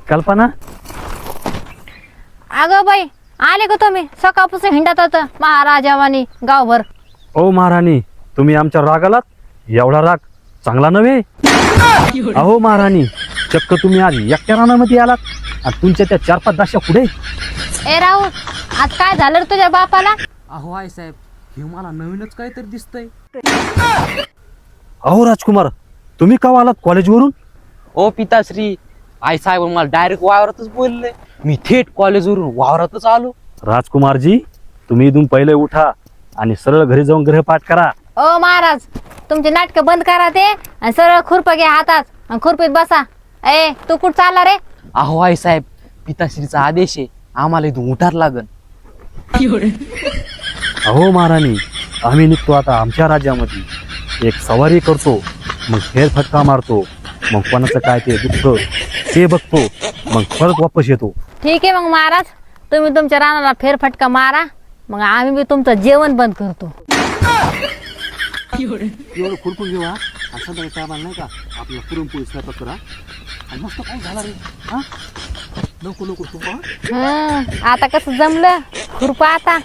कल्पना, अगं बाई, आले का तुम्ही? सकाळपासून हिंडत होतं महाराजावानी गावभर. ओ महाराणी, तुम्ही आमच्या रागालात? एवढा राग चांगला नव्हे. अहो महाराणी, चक्क तुम्ही आज एकट्या रानामध्ये आलात आणि तुमच्या त्या 4-5 दाशा पुढे. ए राहुल, आज काय झालं रे तुझ्या बापाला? अहो आई साहेब, हे मला नवीनच काहीतरी दिसतंय. अहो राजकुमार, तुम्ही का आलात कॉलेजवरून? ओ पिताश्री, आई साहेब मला डायरेक्ट वावरातच बोलले. मी थेट कॉलेजवरून वावरातच आलो. राजकुमारजी, तुम्ही इथून पहिले उठा आणि सरळ घरी जाऊन ग्रहपाठ करा. ओ महाराज, तुमचे नाटक बंद करा ते आणि सरळ खुरप घ्या हातात आणि खुरपीत बसा. ए तू कुठं चालला रे? अहो आई साहेब, पिताश्रीचा आदेश आहे, आम्हाला इथून उठार लागन. अहो महाराणी, आम्ही निघतो आता आमच्या राज्यामध्ये. एक सवारी करतो, मग फेरफटका मारतो, मग कोणाचं काय ते दुःख ते बघतो, मग परत वापस येतो. ठीक आहे मग महाराज, तुम्ही तुमच्या रानाला फेरफटका मारा, मग आम्ही बी तुमचं जेवण बंद करतो. एवढं खुरपून घेऊ आणि संध्याकाळी साहेबांना नाही का आपला पुरणपोळी स्वयंपाक करा आणि मस्त काय झाला रे. हा लवकर लवकर खुरपा. आता कसं जमलं खुरपा आता.